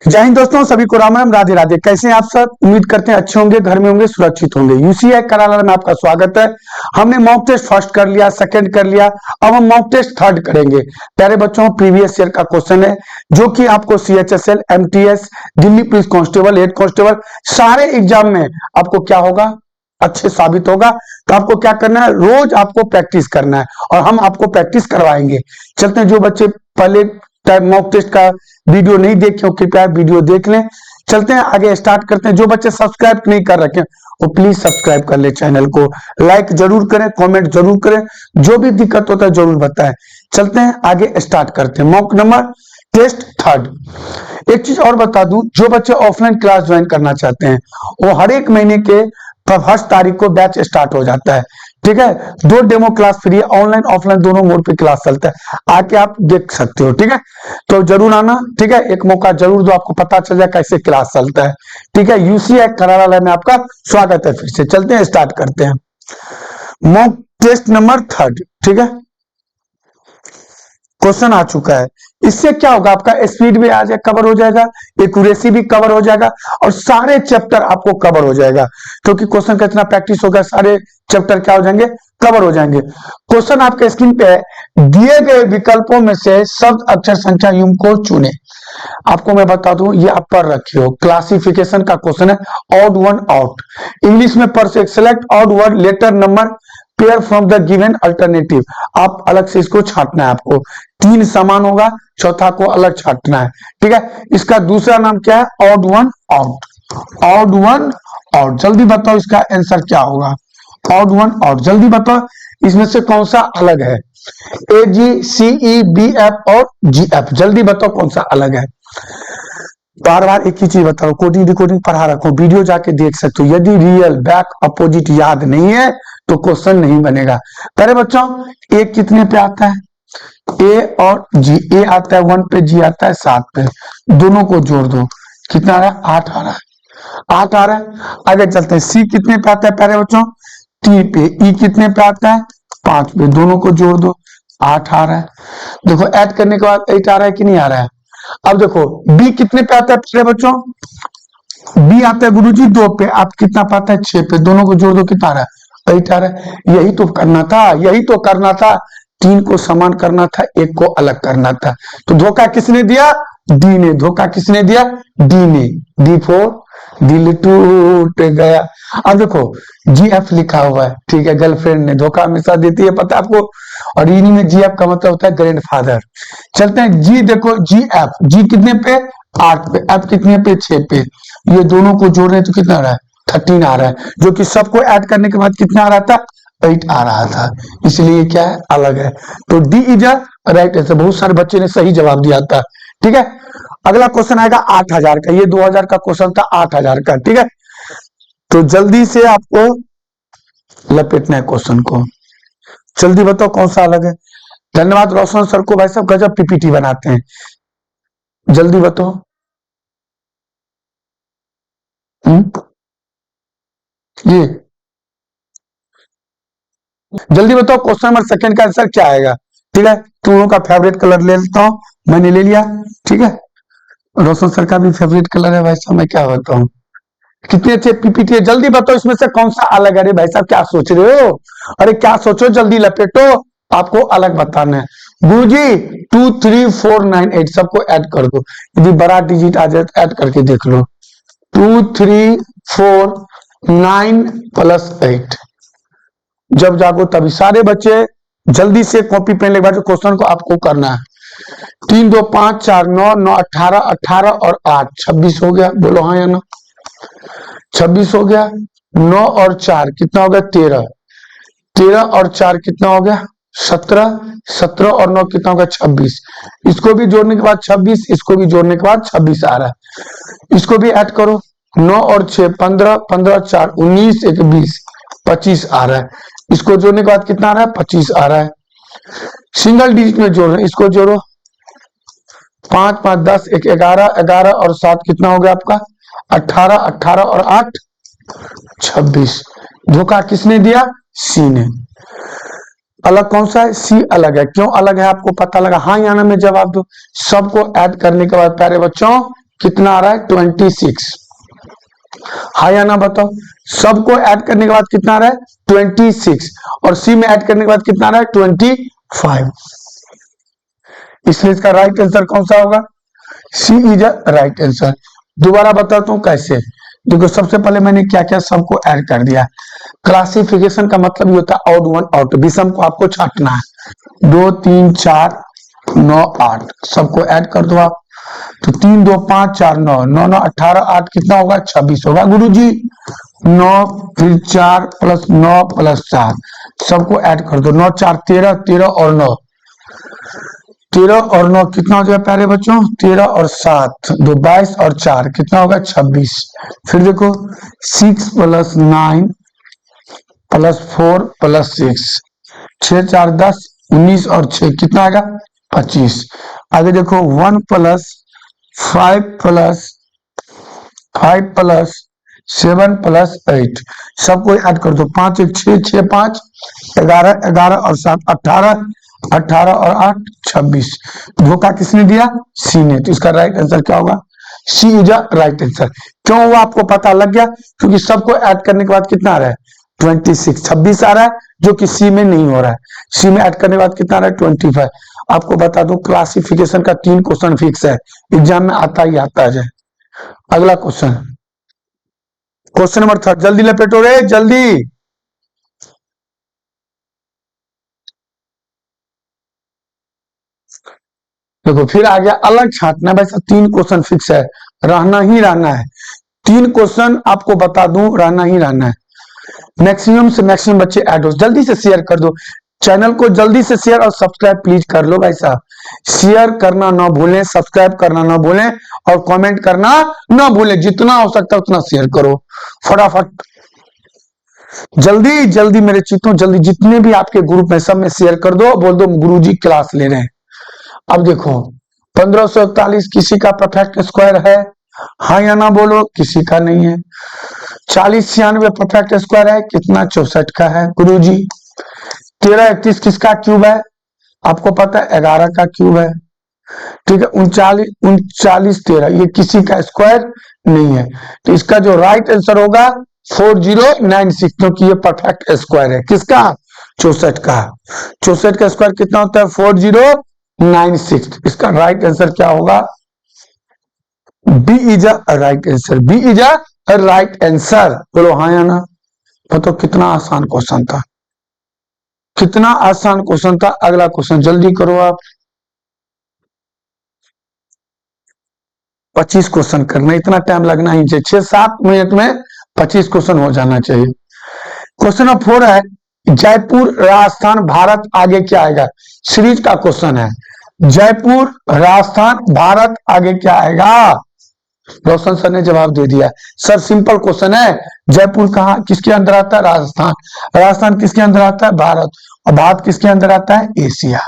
जय हिंद दोस्तों, सभी को राम राम, राधे राधे। कैसे हैं आप सब? उम्मीद करते हैं अच्छे होंगे, घर में होंगे, सुरक्षित होंगे। यूसीआई कराला में आपका स्वागत है। हमने मॉक टेस्ट फर्स्ट कर लिया, सेकंड कर लिया, अब हम मॉक टेस्ट थर्ड करेंगे। प्यारे बच्चों, प्रीवियस ईयर का क्वेश्चन है जो कि आपको CHSL, MTS, Delhi police constable, head constable सारे एग्जाम में आपको क्या होगा, अच्छे साबित होगा। तो आपको क्या करना है, रोज आपको प्रैक्टिस करना है और हम आपको प्रैक्टिस करवाएंगे। चलते हैं, जो बच्चे पहले मॉक टेस्ट का वीडियो नहीं देखे हो कृपया वीडियो देख लें। चलते हैं आगे, स्टार्ट करते हैं। जो बच्चे सब्सक्राइब नहीं कर रखे वो प्लीज सब्सक्राइब कर ले चैनल को, लाइक जरूर करें, कमेंट जरूर करें, जो भी दिक्कत होता है जरूर बताएं। चलते हैं आगे, स्टार्ट करते हैं। Mock number test third. एक चीज और बता दूं, जो बच्चे ऑफलाइन क्लास ज्वाइन करना चाहते हैं वो हर एक महीने के फर्स्ट तारीख को बैच स्टार्ट हो जाता है। ठीक है, 2 डेमो क्लास फ्री है, ऑनलाइन ऑफलाइन दोनों मोड पे क्लास चलता है, आके आप देख सकते हो। ठीक है, तो जरूर आना। ठीक है, एक मौका जरूर दो, आपको पता चल जाए कैसे क्लास चलता है। ठीक है, यूसीआई कराला में आपका स्वागत है। फिर से चलते हैं, स्टार्ट करते हैं मॉक टेस्ट नंबर थर्ड। ठीक है, क्वेश्चन आ चुका है। इससे क्या होगा, आपका स्पीड भी आ जाए, कवर हो जाएगा, एक्यूरेसी भी कवर हो जाएगा और सारे चैप्टर आपको कवर हो जाएगा। क्योंकि क्वेश्चन का इतना प्रैक्टिस होगा, सारे चैप्टर क्या हो जाएंगे, कवर हो जाएंगे। क्वेश्चन आपके स्क्रीन पे है, दिए गए विकल्पों में से शब्द अक्षर संख्या युग्म को चुने। आपको मैं बता दूं, ये आप पढ़ रखे हो, क्लासिफिकेशन का क्वेश्चन है। ऑड वन आउट, इंग्लिश में पढ़ से select odd word letter number pair from the given alternative. आप अलग से इसको छांटना है, आपको 3 समान होगा, चौथा को अलग छांटना है। ठीक है, इसका दूसरा नाम क्या है, odd one out. Odd one out, जल्दी बताओ इसका आंसर क्या होगा। ऑड वन आउट, जल्दी बताओ इसमें से कौन सा अलग है। ए जी सी ई बी एफ और जी एफ, जल्दी बताओ कौन सा अलग है। बार बार एक ही चीज बताओ, कोडिंग डिकोडिंग पढ़ा रखो, वीडियो जाके देख सकते हो। यदि रियल बैक अपोजिट याद नहीं है तो क्वेश्चन नहीं बनेगा। पहले बच्चों, ए कितने पे आता है, ए और जी। ए आता है 1 पे, जी आता है 7 पे, दोनों को जोड़ दो, कितना आ रहा है, 8 आ रहा है, 8 आ रहा है। आगे चलते हैं, सी कितने पे आता है प्यारे बच्चों, 3 पे। ई कितने पे आता है, 5 पे, दोनों को जोड़ दो, 8 आ रहा है। देखो ऐड करने के बाद 8 आ रहा है कि नहीं आ रहा है। अब देखो बी कितने पे आता है प्यारे बच्चों, बी आता है गुरुजी 2 पे, आप कितना पाता है, 6 पे, दोनों को जोड़ दो, कितना आ रहा है, 8 आ रहा है। यही तो करना था, यही तो करना था, 3 को समान करना था, 1 को अलग करना था। तो धोखा किसने दिया, डी ने। धोखा किसने दिया, डी ने। डी फोर दिल टूट गया। अब देखो जी एफ लिखा हुआ है, ठीक है, गर्लफ्रेंड ने। धोखा हमेशा देती है, पता है आपको। और इन्हीं में जी एफ का मतलब होता है ग्रैंडफादर। चलते हैं, जी देखो, जी एफ, जी कितने पे, 8 पे, एफ कितने पे, 6 पे, ये दोनों को जोड़ रहे हैं तो कितना आ रहा है, 13 आ रहा है, जो कि सबको ऐड करने के बाद कितना आ रहा था, 8 आ रहा था, इसलिए क्या है, अलग है। तो D is a right answer. बहुत सारे बच्चे ने सही जवाब दिया था। ठीक है, अगला क्वेश्चन आएगा 8000 का, ये 2000 का क्वेश्चन था, 8000 का। ठीक है, तो जल्दी से आपको लपेटना है क्वेश्चन को, जल्दी बताओ कौन सा अलग है। धन्यवाद रोशन सर को, भाई साहब गजब पीपीटी बनाते हैं, जल्दी बताओ। ये जल्दी बताओ क्वेश्चन नंबर सेकंड का आंसर क्या आएगा। ठीक है, तुम लोग का फेवरेट कलर ले लेता हूं, मैंने ले लिया। ठीक है, रोशन सर का भी फेवरेट कलर है भाई साहब, मैं क्या बताऊं, कितने अच्छे पीपीटी है। जल्दी बताओ इसमें से कौन सा अलग है। अरे भाई साहब क्या सोच रहे हो, अरे क्या सोचो, जल्दी लपेटो, आपको अलग बताना है। गुरुजी 2 3 4 9 8 सबको ऐड कर दो, यदि बड़ा डिजिट आ जाए तो ऐड करके देख लो। 2 3 4 9 प्लस 8, जब जागो तभी। सारे बच्चे जल्दी से कॉपी पेन ले बैठो, क्वेश्चन को आपको करना है। 3 2 5 4 9 9 18 18 और 8 26 हो गया, बोलो हाँ या ना। 26 हो गया, 9 और 4 कितना हो गया, 13, 13 और 4 कितना हो गया, 17, 17 और 9 कितना हो गया, 26। इसको भी जोड़ने के बाद 26, इसको भी जोड़ने के बाद 26 आ रहा है। इसको भी ऐड करो, 9 और 6 15, 15 4 19 1 20 25 आ रहा है। इसको जोड़ने के बाद कितना आ रहा है, 25 आ रहा है। सिंगल डिजिट में जोड़ रहे हैं, इसको जोड़ो, 5 5 10 1 11, 11 और 7 कितना हो गया आपका, 18, 18 और 8 26। धोखा किसने दिया, सी ने। अलग कौन सा है, सी अलग है। क्यों अलग है आपको पता लगा, हाँ या ना में जवाब दो। सबको ऐड करने के बाद प्यारे बच्चों कितना आ रहा है 26। हाँ या ना बताओ। सबको ऐड करने के बाद कितना आ रहा है 26 और सी में ऐड करने के बाद कितना आ रहा है 25। इसलिए इसका राइट आंसर कौन सा होगा? सी इज अ राइट आंसर। दोबारा बताता हूं कैसे। देखो सबसे पहले मैंने क्या क्या सबको ऐड कर दिया। क्लासिफिकेशन का मतलब ये होता है ऑड वन ऑड टू, विषम को आपको छांटना है। 2 3 4 9 8 सबको ऐड कर दो आप। तो 3 2 5 4 9 9 9 18 8 कितना होगा 26 होगा गुरुजी। 9 फिर 4 प्लस 9 प्लस 4 सबको ऐड कर दो। 9 4 13 13 और 9 13 और 9 कितना हो जाएगा प्यारे बच्चों 13 और 7 2 22 और 4 कितना होगा 26। फिर देखो 6 प्लस 9 प्लस 4 प्लस 6 6 4 10 19 और 6 कितना आएगा 25। आगे देखो 1 प्लस 5 प्लस 5 प्लस 7 प्लस 8 सबको ऐड कर दो। 5 1 6 6 5 11 11 और 7 18 18 और 8 26। धोखा किसने दिया? सी ने। तो इसका राइट आंसर क्या होगा? सी इज अ राइट आंसर। क्यों हुआ आपको पता लग गया? क्योंकि सबको ऐड करने के बाद कितना आ रहा है 26 26 आ रहा है जो कि सी में नहीं हो रहा है। सी में ऐड करने के बाद कितना आ रहा है 25। आपको बता दो क्लासिफिकेशन का 3 क्वेश्चन फिक्स है, एग्जाम में आता ही आता है। अगला क्वेश्चन, क्वेश्चन नंबर 3 जल्दी लपेटो रे जल्दी। देखो फिर आ गया अलग छांटना। वैसा 3 क्वेश्चन फिक्स है, रहना ही रहना है। 3 क्वेश्चन आपको बता दूं रहना ही रहना है। मैक्सिमम से मैक्सिमम बच्चे ऐड हो, जल्दी से शेयर कर दो चैनल को, जल्दी से शेयर और सब्सक्राइब प्लीज कर लो भाई साहब। शेयर करना ना भूलें, सब्सक्राइब करना ना भूलें और कमेंट करना ना भूलें। जितना हो सकता है उतना शेयर करो फटाफट, जल्दी जल्दी मेरे चित्तों जल्दी। जितने भी आपके ग्रुप में सब में शेयर कर दो, बोल दो गुरुजी क्लास ले रहे हैं। अब देखो 1541 किसी का परफेक्ट स्क्वायर है? हाँ या ना बोलो। किसी का नहीं है। 4096 परफेक्ट स्क्वायर है? कितना 64 का है गुरुजी। 1331 किसका क्यूब है? आपको पता है 11 का क्यूब है। ठीक है 39 13 ये किसी का स्क्वायर नहीं है। तो इसका जो राइट आंसर होगा 4096 क्योंकि ये परफेक्ट स्क्वायर है। किसका? 64 का। 64 का स्क्वायर कितना होता है 4096। इसका राइट आंसर क्या होगा? B is a right answer. B is a right answer. बोलो हाँ या ना। बताओ कितना आसान क्वेश्चन था, कितना आसान क्वेश्चन था। अगला क्वेश्चन जल्दी करो आप। 25 क्वेश्चन करना, इतना टाइम लगना ही चाहिए। 6-7 मिनट में 25 क्वेश्चन हो जाना चाहिए। क्वेश्चन नंबर 4 है जयपुर राजस्थान भारत आगे क्या आएगा? सीरीज का क्वेश्चन है। जयपुर राजस्थान भारत आगे क्या आएगा? रोशन सर ने जवाब दे दिया। सर सिंपल क्वेश्चन है। जयपुर कहाँ किसके अंदर आता है? राजस्थान। राजस्थान किसके अंदर आता है? भारत। और भारत किसके अंदर आता है? एशिया।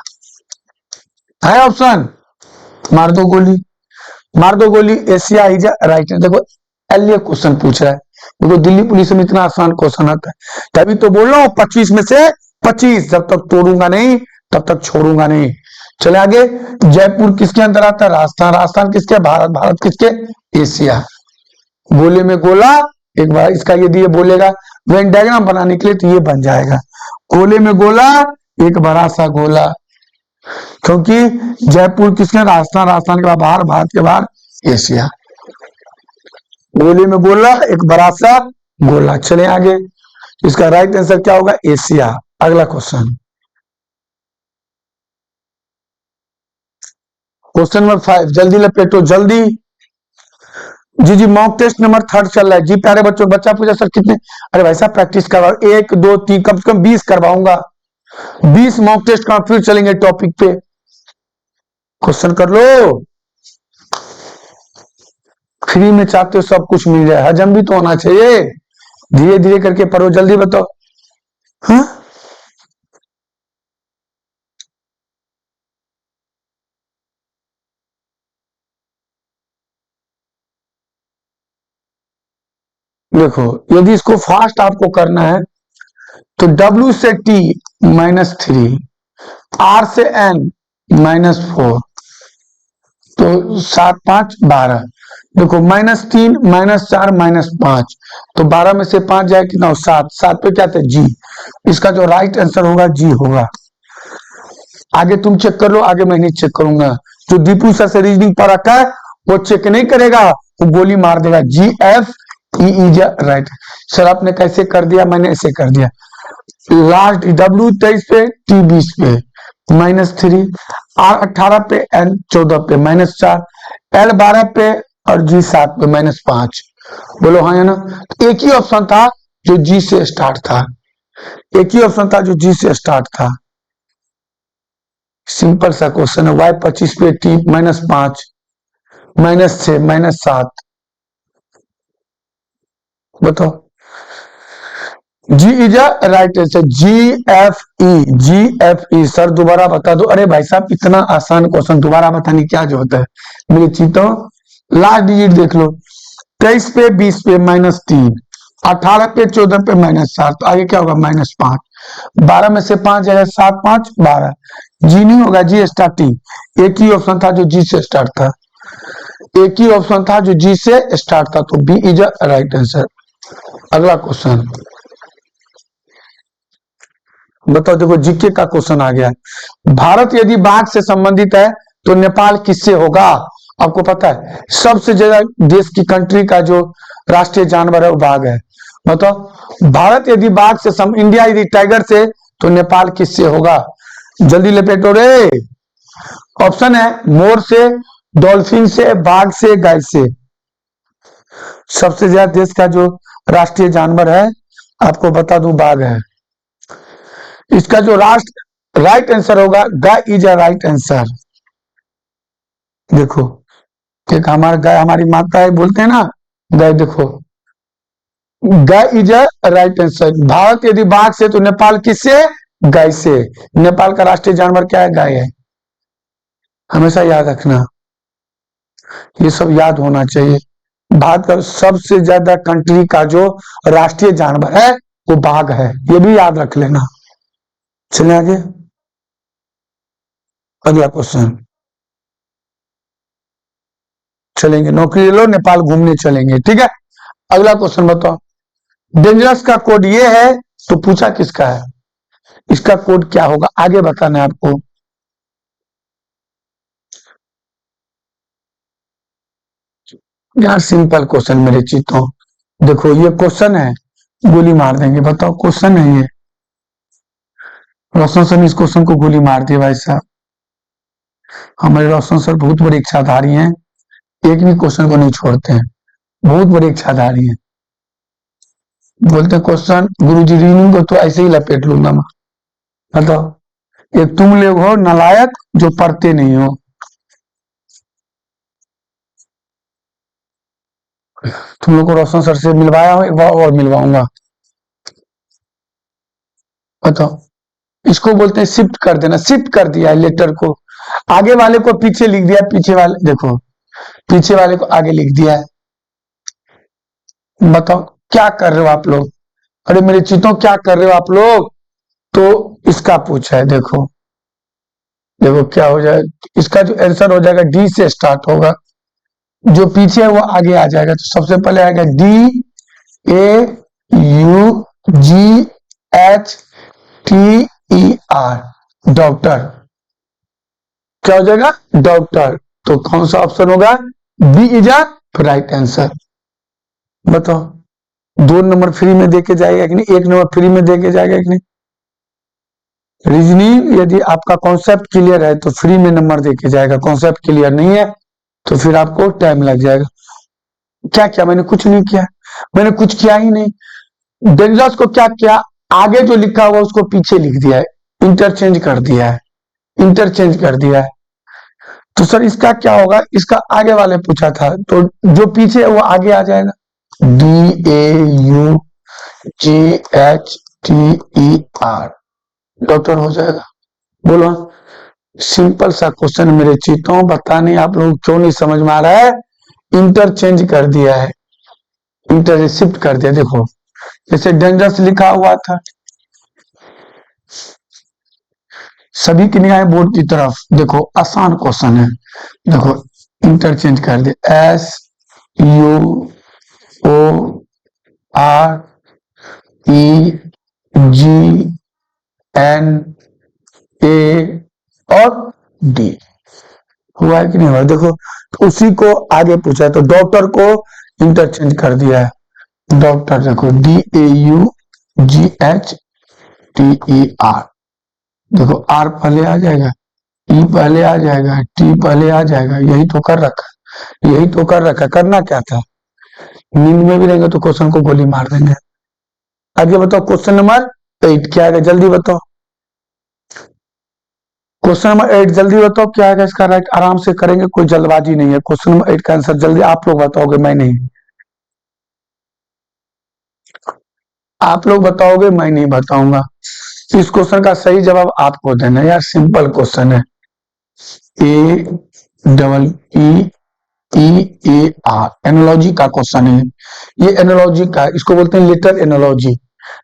है ऑप्शन? मार दो गोली, मार दो गोली। Asia is right. देखो एलए क्वेश्चन पूछ रहा है। देखो दिल्ली पुलिस में इतना आसान क्वेश्चन आता है, तभी तो बोल रहा हूं 25 में से 25। जब तक तोड़ूंगा नहीं तब तक छोड़ूंगा नहीं। चले आगे। जयपुर किसके अंदर आता है? राजस्थान। राजस्थान किसके? भारत। भारत किसके? एशिया। गोले में गोला। एक बार इसका यदि ये बोलेगा वेन डायग्राम बनाने के लिए तो ये बन जाएगा गोले में गोला एक बड़ा सा गोला। क्योंकि जयपुर किसके? राजस्थान। राजस्थान के बाद बाहर, भारत के बाहर एशिया। गोले में गोला एक बड़ा सा गोला। चले आगे। इसका राइट आंसर क्या होगा? एशिया। अगला क्वेश्चन, क्वेश्चन नंबर 5 जल्दी लपेटो जल्दी। जी जी मॉक टेस्ट नंबर 3 चल रहा है जी प्यारे बच्चों। बच्चा पूछा सर कितने? अरे भाई साहब प्रैक्टिस करवाओ 1 2 3 कम से कम 20 करवाऊंगा। 20 मॉक टेस्ट का फिर चलेंगे टॉपिक पे। क्वेश्चन कर लो। फ्री में चाहते हो सब कुछ मिल जाए, हजम भी तो होना चाहिए। धीरे धीरे करके पढ़ो, जल्दी बताओ। हाँ देखो यदि इसको फास्ट आपको करना है तो W से T -3, R से N -4 तो 7 5 12। देखो -3 -4 -5, तो 12 में से 5 जाए कितना, 7, 7 पे क्या था, जी। इसका जो राइट आंसर होगा जी होगा। आगे तुम चेक कर लो, आगे मैं नहीं चेक करूंगा। जो दीपू सर से रीजनिंग पर रखा है वो चेक नहीं करेगा, वो गोली मार देगा। GFE is right. सर आपने कैसे कर दिया, मैंने ऐसे कर दिया। लास्ट W23 पे, T20 पे -3, R18 पे, N14 पे -4, L12 पे और G7 पे -5। बोलो हाँ या ना। तो एक ही ऑप्शन था जो जी से स्टार्ट था, एक ही ऑप्शन था जो जी से स्टार्ट था। सिंपल सा क्वेश्चन है। Y25 पे T -5 -6 -7, बताओ। G is a right answer. GFE sir दोबारा बता दो। अरे भाई साहब इतना आसान क्वेश्चन दोबारा बताने क्या जो होता है, मेरे चीतों। लास्ट डिजिट देख लो, 23 पे 20 पे -3, 18 पे 14 पे -7, तो आगे क्या होगा, -5। 12 में से 5 जाएगा, 7 5 12। जी नहीं होगा, जी स्टार्टिंग। एक ही ऑप्शन था जो जी से स्टार्ट था, एक ही ऑप्शन था जो जी से स्टार्ट था, तो B is a right answer. अगला क्वेश्चन बताओ। देखो जीके का क्वेश्चन आ गया। भारत यदि बाघ से संबंधित है तो नेपाल किससे होगा। आपको पता है सबसे ज्यादा देश की कंट्री का जो राष्ट्रीय जानवर है वो बाघ है। बताओ भारत यदि बाघ से इंडिया यदि टाइगर से तो नेपाल किससे होगा। जल्दी लपेटो रे। ऑप्शन है मोर से, डॉल्फिन से, बाघ से, गाय से। सबसे ज्यादा देश का जो राष्ट्रीय जानवर है आपको बता दूं बाघ है। इसका जो राइट आंसर होगा guy is a right answer. देखो एक हमारा गाय हमारी माता है बोलते हैं ना, गाय देखो, guy is a right answer. Bharat यदि बाघ से तो नेपाल किससे, गाय से। नेपाल का राष्ट्रीय जानवर क्या है, गाय है। हमेशा याद रखना, ये सब याद होना चाहिए। भारत का सबसे ज्यादा कंट्री का जो राष्ट्रीय जानवर है वो बाघ है, ये भी याद रख लेना। चले आगे, अगला क्वेश्चन। चलेंगे, नौकरी ले लो, नेपाल घूमने चलेंगे, ठीक है। अगला क्वेश्चन बताओ। डेंजरस का कोड ये है तो पूछा किसका है, इसका कोड क्या होगा आगे बताना है आपको। यार सिंपल क्वेश्चन मेरे चीतों, देखो ये क्वेश्चन है, गोली मार देंगे। बताओ क्वेश्चन है ये, रोशन सर ने इस क्वेश्चन को गोली मार दिया भाई साहब। हमारे रोशन सर बहुत बड़े इच्छाधारी हैं, एक भी क्वेश्चन को नहीं छोड़ते हैं, बहुत बड़े इच्छाधारी हैं। बोलते क्वेश्चन गुरु जी रीनिंग को तो ऐसे ही लपेट लूंगा मैं। बताओ, एक तुम लोग हो नालायक जो पढ़ते नहीं हो। तुम लोग को रोशन सर से मिलवाया हूं, एक बार और मिलवाऊंगा। बताओ, इसको बोलते हैं शिफ्ट कर देना। शिफ्ट कर दिया है लेटर को, आगे वाले को पीछे लिख दिया, पीछे वाले देखो, पीछे वाले को आगे लिख दिया है। बताओ क्या कर रहे हो आप लोग। अरे मेरे चीतों क्या कर रहे हो आप लोग। तो इसका पूछा है, देखो देखो क्या हो जाए, इसका जो आंसर हो जाएगा डी से स्टार्ट होगा, जो पीछे है वो आगे आ जाएगा। तो सबसे पहले आएगा DAUGHTER, डॉक्टर। क्या हो जाएगा, डॉक्टर। तो कौन सा ऑप्शन होगा, B is a right answer. बताओ 2 नंबर फ्री में देके जाएगा कि नहीं, 1 नंबर फ्री में देके जाएगा कि नहीं। रीजनिंग यदि आपका कॉन्सेप्ट क्लियर है तो फ्री में नंबर देके जाएगा, कॉन्सेप्ट क्लियर नहीं है तो फिर आपको टाइम लग जाएगा। क्या किया मैंने, कुछ नहीं किया, मैंने कुछ किया ही नहीं। डेंजरस को क्या किया, आगे जो लिखा हुआ उसको पीछे लिख दिया है, इंटरचेंज कर दिया है, इंटरचेंज कर दिया है। तो सर इसका क्या होगा, इसका आगे वाले पूछा था तो जो पीछे है वो आगे आ जाएगा। DAUGHTER, डॉक्टर हो जाएगा। बोलो, सिंपल सा क्वेश्चन मेरे चीतों, बता नहीं आप लोग क्यों नहीं समझ में आ रहा है। इंटरचेंज कर दिया है, इंटर शिफ्ट कर दिया। देखो जैसे डेंजरस लिखा हुआ था, सभी की निगाहें बोर्ड की तरफ, देखो आसान क्वेश्चन है। देखो इंटरचेंज कर दिया, UOREGN और डी। हुआ है कि नहीं हुआ? देखो, तो उसी को आगे पूछा है, तो डॉक्टर को इंटरचेंज कर दिया है। डॉक्टर देखो DAUGHTER, देखो आर पहले आ जाएगा, ई पहले आ जाएगा, टी पहले आ जाएगा। यही तो कर रखा, यही तो कर रखा। करना क्या था? नींद में भी रहेंगे तो क्वेश्चन को गोली मार देंगे। आगे बताओ, क्वेश्चन नंबर 8 क्या आएगा, जल्दी बताओ। क्वेश्चन नंबर 8 जल्दी बताओ क्या है इसका राइट। आराम से करेंगे, कोई जल्दबाजी नहीं है। क्वेश्चन नंबर 8 का आंसर जल्दी आप लोग बताओगे, मैं नहीं। आप लोग बताओगे, मैं नहीं बताऊंगा। इस क्वेश्चन का सही जवाब आपको देना है यार, सिंपल क्वेश्चन है। AEEAR एनोलॉजी का क्वेश्चन है। ये एनोलॉजी का, इसको बोलते हैं लेटर एनोलॉजी,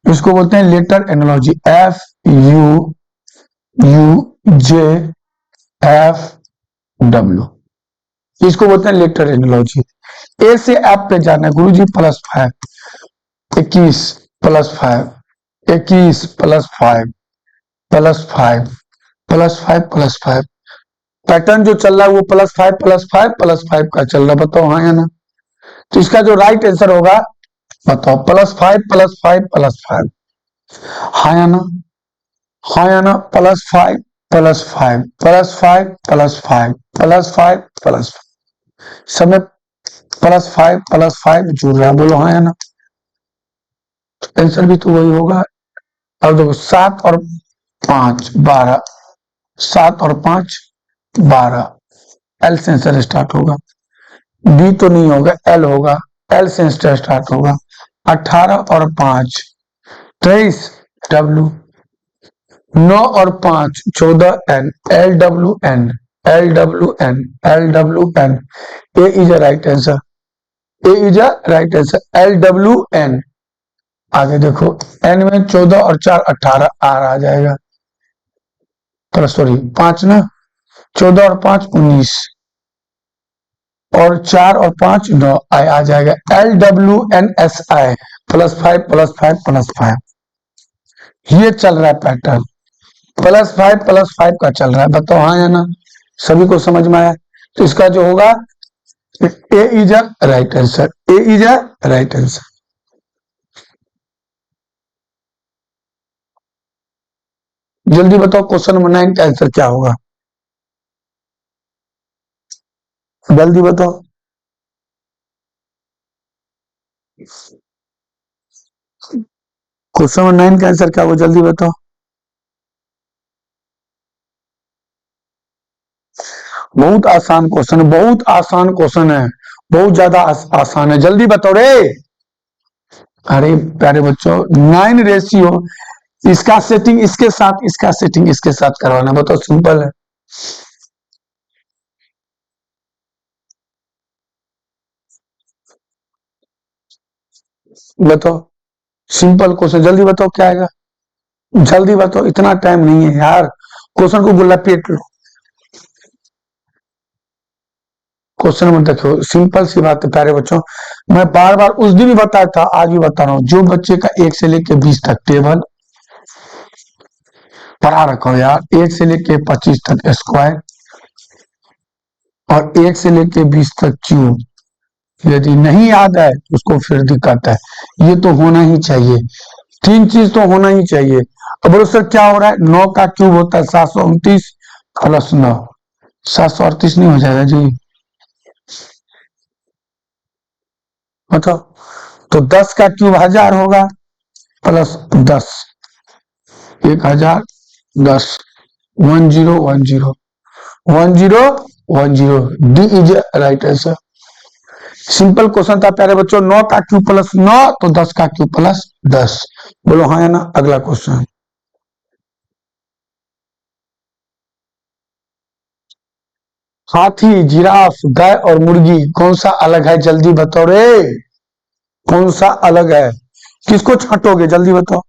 इसको बोलते हैं लेटर एनोलॉजी। FUUJFW, इसको बोलते हैं लेटर एनोलॉजी। ए से एफ पे जाना है गुरुजी। +5, 21 +5, 21 +5 +5 +5 पैटर्न जो चल रहा है वो +5 का चल रहा है। बताओ हाँ या ना? तो इसका जो राइट आंसर होगा, बताओ। +5 हाँ या ना? हाँ या ना? +5 समय +5 जुड़ रहा है। बोलो हाँ या ना? आंसर भी तो वही होगा। अब देखो 7 और 5 12, 7 और 5 12, एल से आंसर स्टार्ट होगा। बी तो नहीं होगा, एल होगा, एल से स्टार्ट होगा। 18 और 5 23, डब्ल्यू। 9 और 5 14, N, LWN, LWN, LWN। A is a right answer, A is a right answer, LWN। आगे देखो, एन में 14 और 4 18, आर आ जाएगा। सॉरी 5 ना, 14 और 5 19, और 4 और 5 9, आई आ जाएगा। LWNSI, +5 ये चल रहा है पैटर्न। +5 का चल रहा है। बताओ हाँ या ना? सभी को समझ में आया? तो इसका जो होगा, A is a right answer, A is a right answer. जल्दी बताओ, क्वेश्चन नंबर 9 का आंसर क्या होगा? जल्दी बताओ। क्वेश्चन नंबर 9 का आंसर क्या होगा, जल्दी बताओ। बहुत आसान क्वेश्चन है, बहुत आसान क्वेश्चन है, बहुत ज्यादा आसान है। जल्दी बताओ रे। अरे प्यारे बच्चों, 9 रेशियो, इसका सेटिंग इसके साथ, इसका सेटिंग इसके साथ करवाना। बताओ, सिंपल है। बताओ, सिंपल क्वेश्चन, जल्दी बताओ क्या आएगा। जल्दी बताओ, इतना टाइम नहीं है यार। क्वेश्चन को बोला पेट लो। क्वेश्चन नंबर देखो, सिंपल सी बात है प्यारे बच्चों। मैं बार बार उस दिन भी बताया था, आज भी बता रहा हूं। जो बच्चे का 1 से लेके 20 तक टेबल पढ़ा रखो यार, 1 से लेके 25 तक स्क्वायर, और 1 से लेके 20 तक क्यूब। यदि नहीं याद है तो उसको फिर दिक्कत है। ये तो होना ही चाहिए, 3 चीज तो होना ही चाहिए। अब बोलो सर क्या हो रहा है? 9 का क्यूब होता है 729 +9, 738 नहीं हो जाएगा जी? बताओ। तो 10 का क्यूब 1000 होगा, +10, 1000 10, 1010 1010। D is right answer. Simple question था प्यारे बच्चों। 9 का क्यूब +9, तो 10 का क्यूब +10। बोलो हाँ या ना? अगला क्वेश्चन। हाथी, जिराफ, गाय और मुर्गी कौन सा अलग है? जल्दी बताओ रे। कौन सा अलग है? किसको छांटोगे, जल्दी बताओ।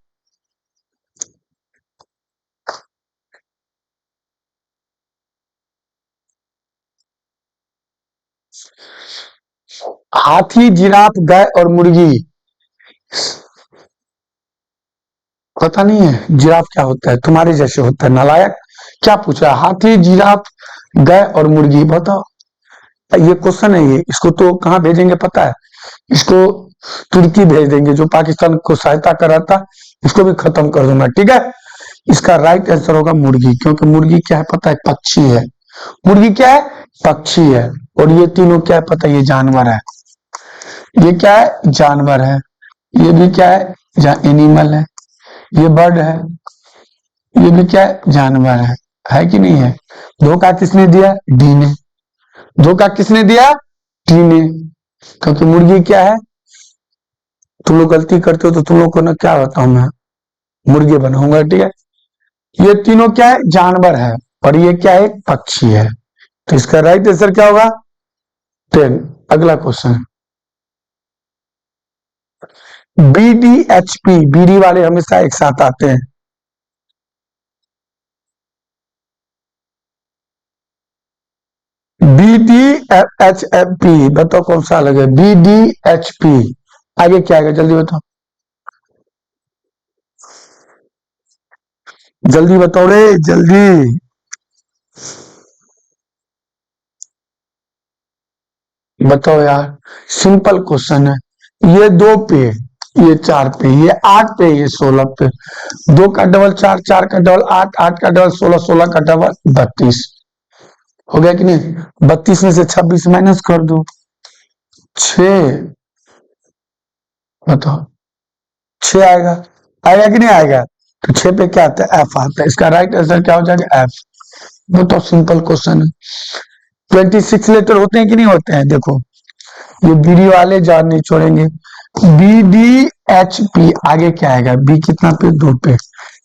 हाथी, जिराफ, गाय और मुर्गी। पता नहीं है जिराफ क्या होता है? तुम्हारे जैसे होता है नालायक। क्या पूछा? हाथी, जिराफ, गाय और मुर्गी, बताओ। ये क्वेश्चन है, ये इसको तो कहाँ भेजेंगे पता है? इसको तुर्की भेज देंगे, जो पाकिस्तान को सहायता कर रहा था। इसको भी खत्म कर दूंगा, ठीक है। इसका राइट आंसर होगा मुर्गी, क्योंकि मुर्गी क्या है पता है? पक्षी है। मुर्गी क्या है? पक्षी है। और ये तीनों क्या है पता है? ये जानवर है। ये क्या है? जानवर है। ये भी क्या है? एनिमल है। ये बर्ड है। ये भी क्या है? जानवर है कि नहीं है? धोखा किसने दिया? डी ने। धोखा किसने दिया? डी ने। क्योंकि मुर्गी क्या है? तुम लोग गलती करते हो तो तुम लोग को ना क्या बताऊं मैं, मुर्गे बनाऊंगा, ठीक है। ये तीनों क्या है? जानवर है। और ये क्या है? पक्षी है। तो इसका राइट आंसर क्या होगा? 10। अगला क्वेश्चन। BDHP, बीडी वाले हमेशा एक साथ आते हैं। BDHP बताओ कौन सा अलग है? BDHP आगे क्या आएगा? जल्दी बताओ, जल्दी बताओ रे, जल्दी बताओ यार। सिंपल क्वेश्चन है। ये 2 पे, ये 4 पे, ये 8 पे, ये 16 पे। 2 का डबल 4, 4 का डबल 8, 8 का डबल 16, 16 का डबल 32। हो गया कि नहीं? 32 में से 26 माइनस कर दो। 6 बताओ। 6 आएगा। आएगा कि नहीं आएगा? तो 6 पे क्या आता है? एफ आता है। इसका राइट आंसर क्या हो जाएगा? एफ। बताओ, सिंपल क्वेश्चन है। 26 लेटर होते हैं कि नहीं होते हैं? देखो, ये बीडी वाले जान नहीं छोड़ेंगे। BDHP आगे क्या आएगा? बी कितना पे? 2 पे।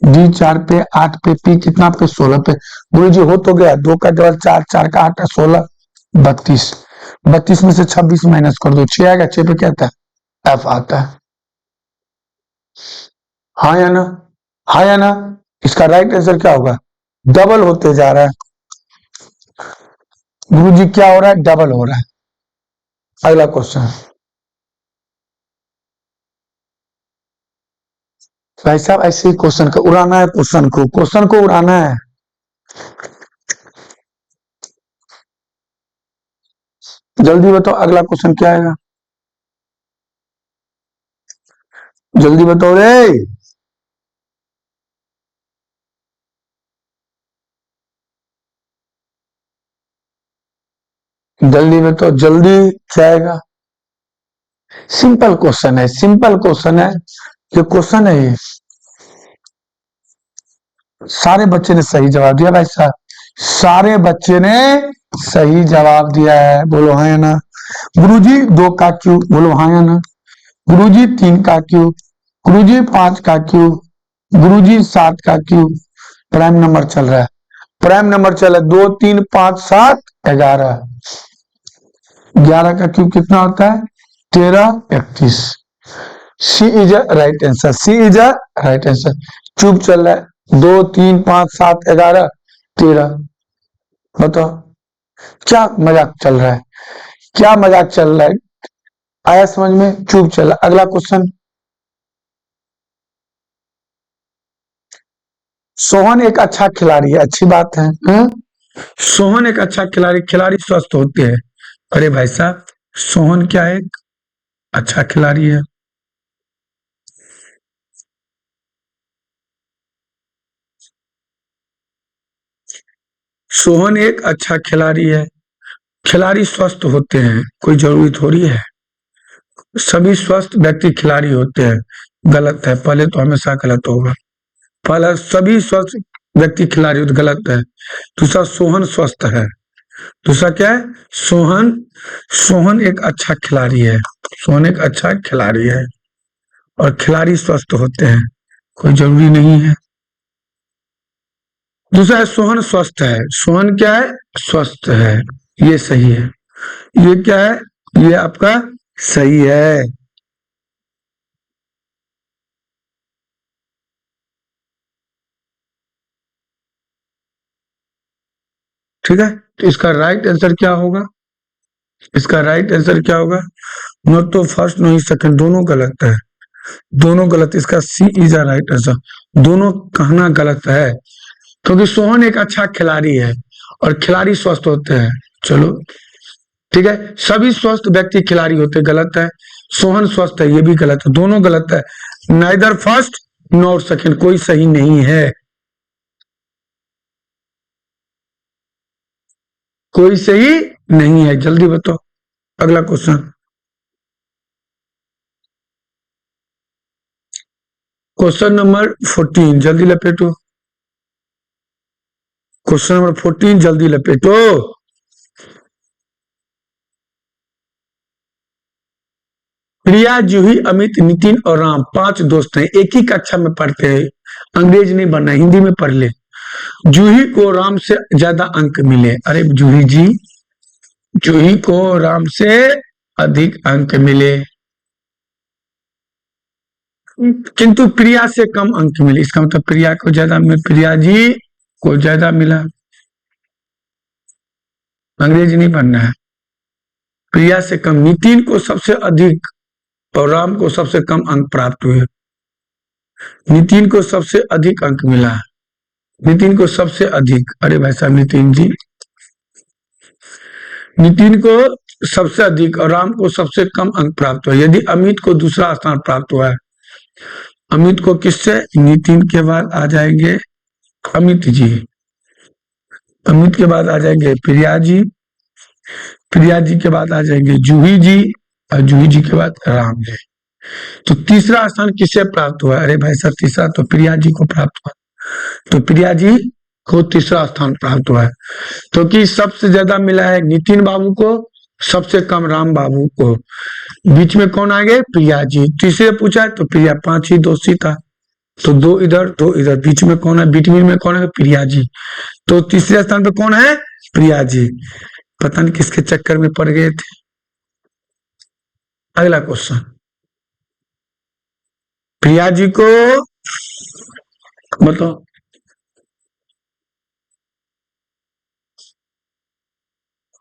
डी 4 पे, 8 पे, पी कितना पे? 16 पे। गुरु जी हो तो गया। 2 का डबल 4, 4 का 8, 16, 32। 32 में से 26 माइनस कर दो, 6 आएगा। 6 पे क्या आता है? एफ आता है। हाँ या ना? हाँ या ना? इसका राइट आंसर क्या होगा? डबल होते जा रहा है। गुरु जी क्या हो रहा है? डबल हो रहा है। अगला क्वेश्चन। भाई साहब ऐसे ही क्वेश्चन को उड़ाना है, क्वेश्चन को उड़ाना है। जल्दी बताओ अगला क्वेश्चन क्या आएगा? जल्दी बताओ रे। जल्दी बताओ, जल्दी। क्या आएगा? सिंपल क्वेश्चन है, सिंपल क्वेश्चन है। जो क्वेश्चन है ये, सारे बच्चे ने सही जवाब दिया भाई साहब। सारे बच्चे ने सही जवाब दिया है। बोलो हाँ या ना? गुरुजी 2 का क्यूब, बोलो हाँ या ना? गुरुजी 3 का क्यूब। गुरुजी 5 का क्यूब। गुरुजी 7 का क्यूब। प्राइम नंबर चल रहा है। प्राइम नंबर चल रहा है। 2 3 5 7 11। 11 का क्यूब कितना होता है? 13 31। C is a right answer. C is a right answer. Cube चल रहा है। 2 3 5 7 11 13। बताओ क्या मजाक चल रहा है? क्या मजाक चल रहा है? आया समझ में? क्यूब चल रहा है। अगला क्वेश्चन। सोहन एक अच्छा खिलाड़ी है, अच्छी बात है। सोहन एक अच्छा खिलाड़ी, खिलाड़ी स्वस्थ होते हैं। अरे भाई साहब, सोहन क्या है? एक अच्छा खिलाड़ी है। सोहन एक अच्छा खिलाड़ी है। खिलाड़ी स्वस्थ होते हैं, कोई जरूरी थोड़ी है। सभी स्वस्थ व्यक्ति खिलाड़ी होते हैं, गलत है। पहले तो हमेशा गलत होगा। पहला सभी स्वस्थ व्यक्ति खिलाड़ी होते, गलत है। दूसरा सोहन स्वस्थ है। दूसरा क्या है? सोहन, सोहन एक अच्छा खिलाड़ी है। सोहन एक अच्छा खिलाड़ी है। और खिलाड़ी स्वस्थ होते हैं, कोई जरूरी नहीं है। दूसरा है सोहन स्वस्थ है। सोहन क्या है? स्वस्थ है। ये सही है। ये क्या है? ये आपका सही है। ठीक है, तो इसका राइट आंसर क्या होगा? इसका राइट आंसर क्या होगा? नॉट तो फर्स्ट नो ही सेकंड, दोनों गलत है, दोनों गलत। इसका सी इज अ राइट आंसर। दोनों कहना गलत है, क्योंकि सोहन एक अच्छा खिलाड़ी है और खिलाड़ी स्वस्थ होते हैं। चलो ठीक है, सभी स्वस्थ व्यक्ति खिलाड़ी होते, गलत है। सोहन स्वस्थ है, ये भी गलत है, दोनों गलत है। नाइदर फर्स्ट नॉर सेकंड, कोई सही नहीं है, कोई सही नहीं है। जल्दी बताओ अगला क्वेश्चन। क्वेश्चन नंबर 14 जल्दी लपेटो। क्वेश्चन नंबर 14 जल्दी लपेटो। प्रिया, जूही, अमित, नितिन और राम 5 दोस्त हैं, एक ही कक्षा में पढ़ते हैं। अंग्रेज नहीं बनना, हिंदी में पढ़ ले। जूही को राम से ज्यादा अंक मिले। अरे जूही जी, जूही को राम से अधिक अंक मिले, किंतु प्रिया से कम अंक मिले। इसका मतलब प्रिया को ज्यादा, प्रिया जी को ज्यादा मिला। अंग्रेज नहीं बनना है। प्रिया से कम, नितिन को सबसे अधिक और राम को सबसे कम अंक प्राप्त हुए। नितिन को सबसे अधिक अंक मिला, नितिन को सबसे अधिक। अरे भाई साहब नितिन जी, नितिन को सबसे अधिक और राम को सबसे कम अंक प्राप्त हुआ। यदि अमित को दूसरा स्थान प्राप्त हुआ है, अमित को किससे? नितिन के बाद आ जाएंगे अमित जी, अमित के बाद आ जाएंगे प्रिया जी, प्रिया जी के बाद आ जाएंगे जूही जी, और जूही जी के बाद राम जी। तो तीसरा स्थान किसे प्राप्त हुआ? अरे भाई साहब तीसरा तो प्रिया जी को प्राप्त हुआ, तो प्रिया जी को तीसरा स्थान प्राप्त हुआ है। तो कि सबसे ज्यादा मिला है नितिन बाबू को, सबसे कम राम बाबू को। बीच में कौन आ गए? प्रिया जी। तीसरे पूछा तो प्रिया 5 ही दोषी था, तो 2 इधर 2 इधर। बीच में कौन है? बीच में कौन है? प्रिया जी। तो तीसरे स्थान पे कौन है? प्रिया जी। पता नहीं किसके चक्कर में पड़ गए थे। अगला क्वेश्चन, प्रिया जी को बताओ।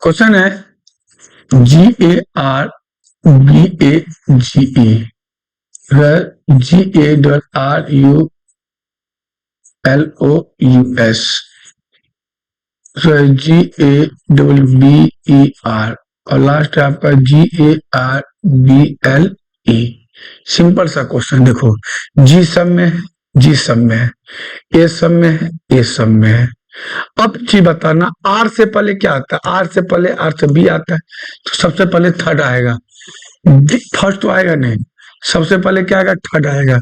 क्वेश्चन है GARBAGE, GARULOUS, GABBER और लास्ट है आपका GARBLE। सिंपल सा क्वेश्चन। देखो जी सब में है, जी सब में है, ए सब में है, ए सब में है। अब जी बताना आर से पहले क्या आता है? आर से पहले आर से बी आता है, तो सबसे पहले थर्ड आएगा। फर्स्ट तो आएगा नहीं, सबसे पहले क्या आएगा? थर्ड आएगा।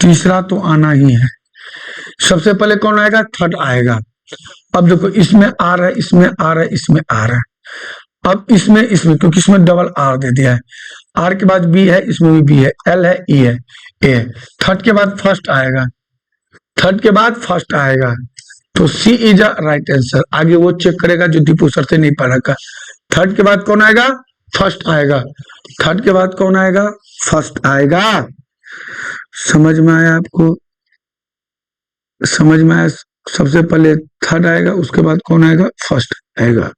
तीसरा तो आना ही है, सबसे पहले कौन आएगा? थर्ड आएगा। अब देखो इसमें आ रहा है, इसमें आ रहा है, इसमें आ रहा है। अब इसमें क्योंकि इसमें डबल आर दे दिया है। आर के बाद बी है, इसमें भी बी है, एल है, ई है, ए। थर्ड के बाद फर्स्ट आएगा, थर्ड के बाद फर्स्ट आएगा, तो सी इज अ राइट आंसर। आगे वो चेक करेगा जो दीपू सर से नहीं पढ़ा का। थर्ड के बाद कौन आएगा? फर्स्ट आएगा। थर्ड के बाद कौन आएगा? फर्स्ट आएगा। समझ में आया आपको? समझ में आया? सबसे पहले थर्ड आएगा, उसके बाद कौन आएगा? फर्स्ट आएगा।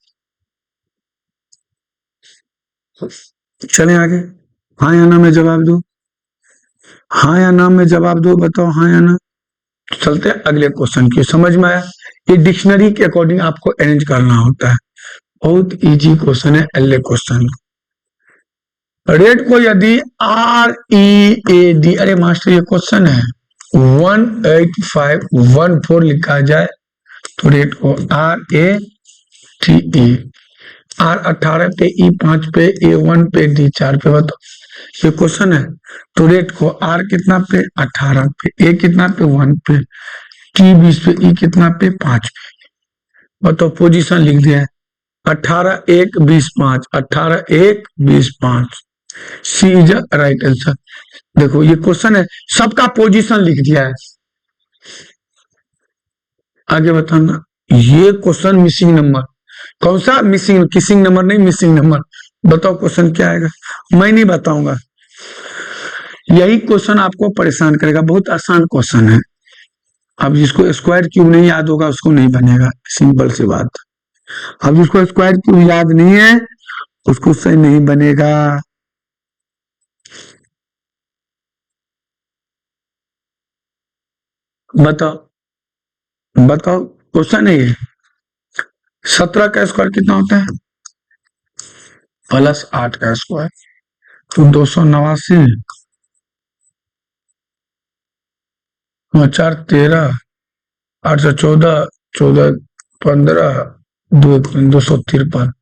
चले आगे, हाँ या ना में जवाब दो, हाँ या ना में जवाब दो, बताओ हाँ या ना। चलते हैं अगले क्वेश्चन की। समझ में आया? ये डिक्शनरी के अकॉर्डिंग आपको अरेंज करना होता है। बहुत इजी क्वेश्चन है, एलए क्वेश्चन। रेट को यदि READ, अरे मास्टर ये क्वेश्चन है, 18514 लिखा जाए तो रेट को RATE, R 18 पे, E 5 पे, A 1 पे, D 4 पे। बताओ ये क्वेश्चन है, तो रेट को R कितना पे? 18 पे, A कितना पे? 1 पे, T 20 पे, E कितना पे? 5 पे। बताओ पोजीशन लिख दिया है 18 1 20 5, 18 1 20 5। C is right answer. देखो ये क्वेश्चन है, सबका पोजीशन लिख दिया है। आगे बताना, ये क्वेश्चन मिसिंग नंबर, कौन सा मिसिंग? किसिंग नंबर नहीं, मिसिंग नंबर। बताओ क्वेश्चन क्या आएगा? मैं नहीं बताऊंगा, यही क्वेश्चन आपको परेशान करेगा। बहुत आसान क्वेश्चन है, अब जिसको स्क्वायर क्यूब नहीं याद होगा उसको नहीं बनेगा, सिंपल सी बात। अब जिसको स्क्वायर क्यूब याद नहीं है उसको सही नहीं बनेगा। बताओ बताओ, क्वेश्चन है ये। 17 का स्क्वायर कितना होता है? +8 का स्क्वायर, तो 289, 4 13, 814, 14 15, 253।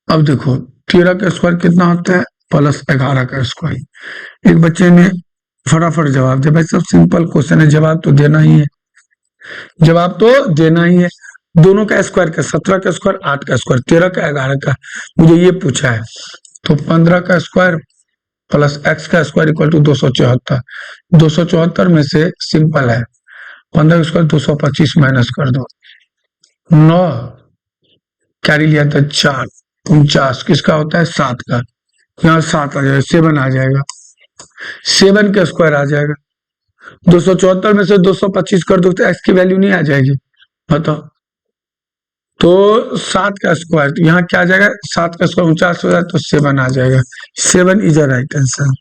अब देखो 13 का स्क्वायर कितना होता है? +11 का स्क्वायर। एक बच्चे ने फटाफट जवाब दिया, भाई सब सिंपल क्वेश्चन है, जवाब तो देना ही है, जवाब तो देना ही है। दोनों का स्क्वायर का, 17 का स्क्वायर, 8 का स्क्वायर, 13 का, 11 का, मुझे ये पूछा है। तो 15 का स्क्वायर प्लस x का स्क्वायर इक्वल टू 274। 274 में से सिंपल है, 15 का स्क्वायर 225 माइनस कर दो, 9 कैरी लिया था 4, 49 किसका होता है? 7 का। यहाँ 7 आ जाएगा, 7 आ जाएगा, 7 का स्क्वायर आ जाएगा। 274 में से 225 कर दो तो x की वैल्यू नहीं आ जाएगी, बताओ। तो 7 का स्क्वायर, तो यहाँ क्या आ जाएगा? 7 का स्क्वायर 49 हो जाए तो 7 आ जाएगा। 7 इज अ राइट आंसर।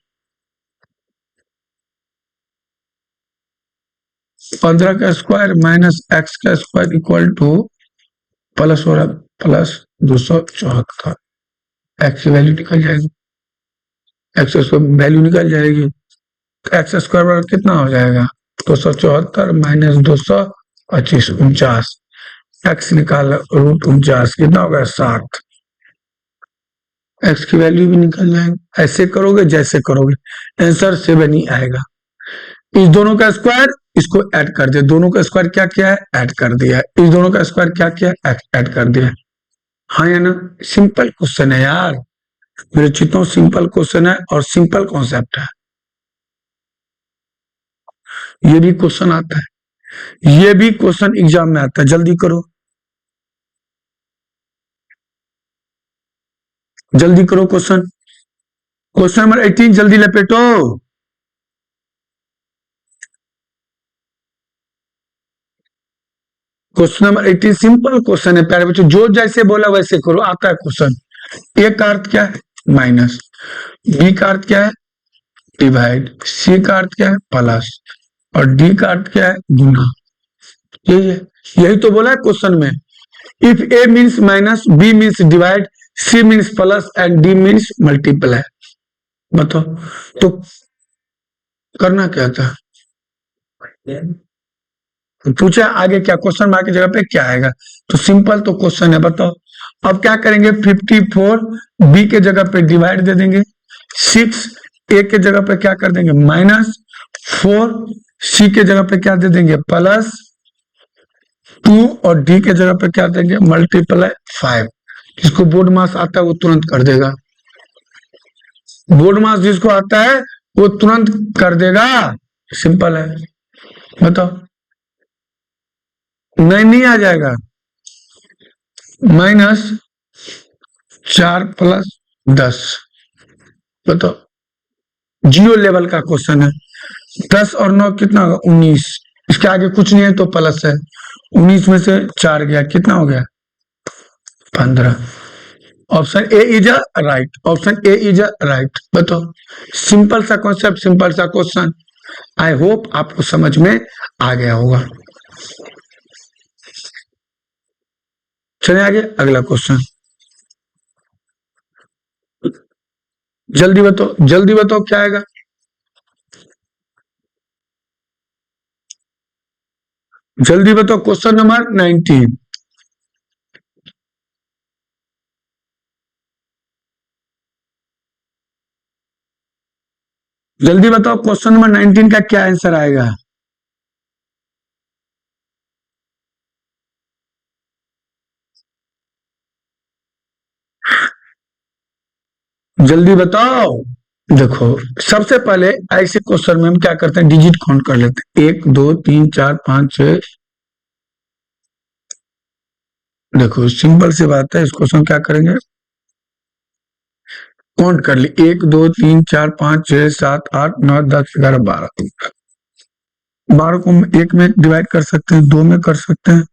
15 का स्क्वायर माइनस x का स्क्वायर इक्वल टू प्लस हो रहा +274, x की वैल्यू निकल जाएगी, x वैल्यू निकल जाएगी, एक्स स्क्वायर बराबर कितना हो जाएगा? 274 माइनस 225, 49, एक्स निकाला √49 कितना होगा? 7। एक्स की वैल्यू भी निकल जाएगी। ऐसे करोगे जैसे करोगे, आंसर 7 ही आएगा। इस दोनों का स्क्वायर इसको ऐड कर दिया, दोनों का स्क्वायर क्या किया है? ऐड कर दिया। इस दोनों का स्क्वायर क्या किया है? ऐड कर दिया। हाँ या ना? सिंपल क्वेश्चन है यार, मेरे चित्तों सिंपल क्वेश्चन है और सिंपल कॉन्सेप्ट है। ये भी क्वेश्चन आता है, ये भी क्वेश्चन एग्जाम में आता है, जल्दी करो, जल्दी करो क्वेश्चन। क्वेश्चन नंबर 18 जल्दी लपेटो। क्वेश्चन नंबर 18 सिंपल क्वेश्चन है प्यारे बच्चों, जो जैसे बोला वैसे करो, आता है क्वेश्चन। ए का अर्थ क्या है? माइनस, बी का अर्थ क्या है? डिवाइड, सी का अर्थ क्या है? प्लस, और डी का अर्थ क्या है? गुना। यही है, यही तो बोला है क्वेश्चन में। If A means minus, B means divide, C means plus and D means multiply. बताओ तो करना क्या था? पूछा आगे क्या, क्वेश्चन मार्क की जगह पे क्या आएगा? तो सिंपल तो क्वेश्चन है, बताओ। अब क्या करेंगे? 54 बी के जगह पे डिवाइड दे देंगे, 6 ए के जगह पे क्या कर देंगे? -4, सी के जगह पे क्या दे देंगे? +2, और डी के जगह पे क्या देंगे? मल्टीप्लाई 5। जिसको बोर्ड मास आता है वो तुरंत कर देगा, बोर्ड मास जिसको आता है वो तुरंत कर देगा, सिंपल है। बताओ, नहीं आ जाएगा। -4 + 10, बताओ, 0 लेवल का क्वेश्चन है। 10 और 9 कितना होगा? 19। इसके आगे कुछ नहीं है तो प्लस है, 19 में से 4 गया, कितना हो गया? 15। Option A is a right, option A is a right. बताओ, सिंपल सा कॉन्सेप्ट, सिंपल सा क्वेश्चन। आई होप आपको समझ में आ गया होगा। चलिए आगे, अगला क्वेश्चन, जल्दी बताओ, जल्दी बताओ क्या आएगा? जल्दी बताओ, क्वेश्चन नंबर 19। जल्दी बताओ, क्वेश्चन नंबर 19 का क्या आंसर आएगा? जल्दी बताओ। देखो, सबसे पहले ऐसे क्वेश्चन में हम क्या करते हैं? डिजिट काउंट कर लेते हैं, 1 2 3 4 5 6। देखो सिंपल सी बात है, इस क्वेश्चन क्या करेंगे? काउंट कर ली, 1 2 3 4 5 6 7 8 9 10 11 12। 12 को 1 में डिवाइड कर सकते हैं, 2 में कर सकते हैं,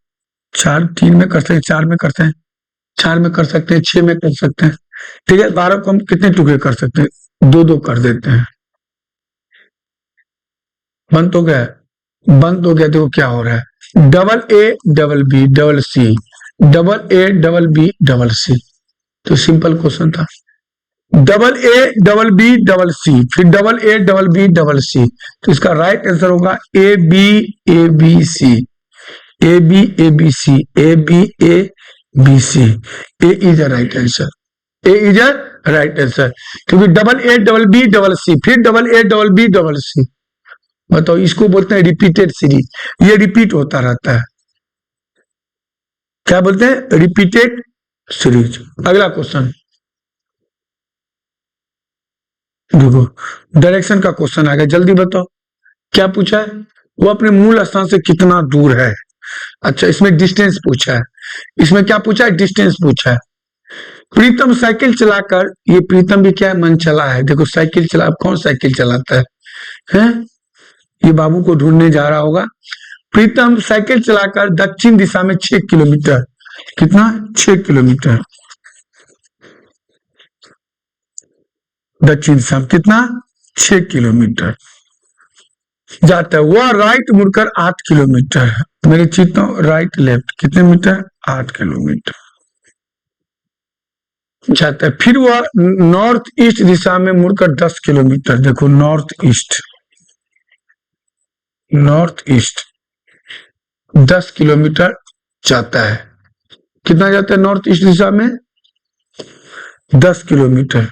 4 3 में कर सकते हैं, 4 में करते हैं, 4 में कर सकते हैं, 6 में कर सकते हैं, ठीक है, 12 को हम कितने टुकड़े कर सकते हैं, 2-2 कर देते हैं। बंद हो गया, बंद हो गया। देखो क्या हो रहा है, double A double B double C, double A double B double C. तो सिंपल क्वेश्चन था, double A double B double C, फिर double A double B double C. तो इसका राइट आंसर होगा A B C, A B C, A B C. A is a right answer, A is a right answer, क्योंकि double A double B double C, फिर double A double B double सी। बताओ, इसको बोलते हैं repeated series, ये repeat होता रहता है। क्या बोलते हैं, रिपीटेड सीरीज। अगला क्वेश्चन देखो, डायरेक्शन का क्वेश्चन आ गया, जल्दी बताओ क्या पूछा है, वो अपने मूल स्थान से कितना दूर है। अच्छा, इसमें डिस्टेंस पूछा है, इसमें क्या पूछा है, डिस्टेंस पूछा है। प्रीतम साइकिल चलाकर, ये प्रीतम भी क्या है, मन चला है। देखो साइकिल चला, कौन साइकिल चलाता है? ये बाबू को ढूंढने जा रहा होगा। प्रीतम साइकिल चलाकर दक्षिण दिशा में 6 किलोमीटर, कितना, 6 किलोमीटर दक्षिण दिशा में, कितना, 6 किलोमीटर जाता है। वह राइट मुड़कर 8 किलोमीटर, मेरे चित्तों राइट लेफ्ट कितने मीटर, 8 किलोमीटर जाता है। फिर वह नॉर्थ ईस्ट दिशा में मुड़कर 10 किलोमीटर, देखो north east, north east 10 kilometre जाता है। कितना जाता है नॉर्थ ईस्ट दिशा में, 10 किलोमीटर।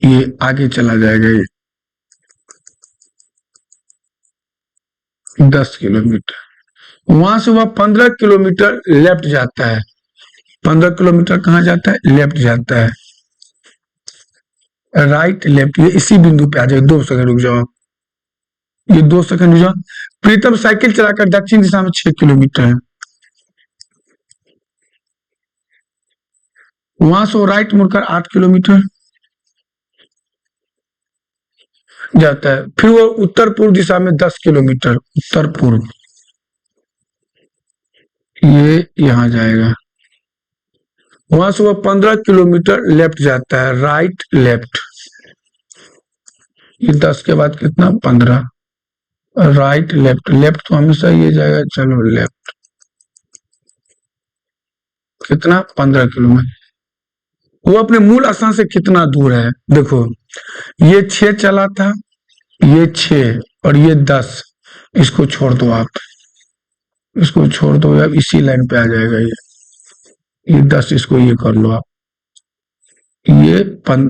ये आगे चला जाएगा, ये 10 किलोमीटर। वहां से वह 15 किलोमीटर लेफ्ट जाता है। 15 किलोमीटर कहां जाता है, लेफ्ट जाता है, राइट लेफ्ट। ये इसी बिंदु पे आ जाए, 2 सेकंड रुक जाओ, ये 2 सेकंड रुक जाओ। प्रीतम साइकिल चलाकर दक्षिण दिशा में 6 किलोमीटर है, वहां से वो राइट मुड़कर 8 किलोमीटर जाता है। फिर वो उत्तर पूर्व दिशा में 10 किलोमीटर, उत्तर पूर्व, ये यहां जाएगा। वहां से वो 15 किलोमीटर लेफ्ट जाता है, राइट लेफ्ट। ये 10 के बाद कितना, 15, राइट लेफ्ट, लेफ्ट तो हमेशा ये जाएगा, चलो लेफ्ट, कितना, 15 किलोमीटर। वो अपने मूल स्थान से कितना दूर है, देखो ये 6 चला था, ये 6 और ये 10, इसको छोड़ दो आप, इसको छोड़ दो यार, इसी लाइन पे आ जाएगा ये 10, इसको ये कर लो आप, ये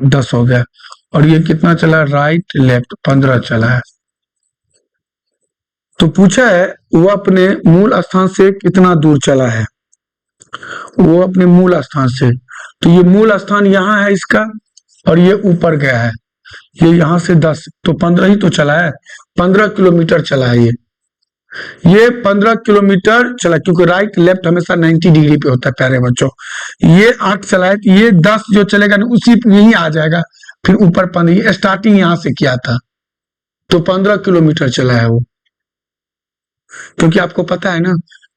10 हो गया। और ये कितना चला, राइट लेफ्ट 15 चला है। तो पूछा है वो अपने मूल स्थान से कितना दूर चला है, वो अपने मूल स्थान से। तो ये मूल स्थान यहाँ है इसका, और ये ऊपर गया है, ये यहाँ से 10, तो 15 ही तो चला है, 15 किलोमीटर चला है ये 15 किलोमीटर चला, क्योंकि राइट लेफ्ट हमेशा 90 डिग्री पे होता है प्यारे बच्चों। ये 8 चला है, ये 10 जो चलेगा ना उसी यही आ जाएगा, फिर ऊपर 15, स्टार्टिंग यहाँ से किया था, तो 15 किलोमीटर चला है वो। क्योंकि आपको पता है ना,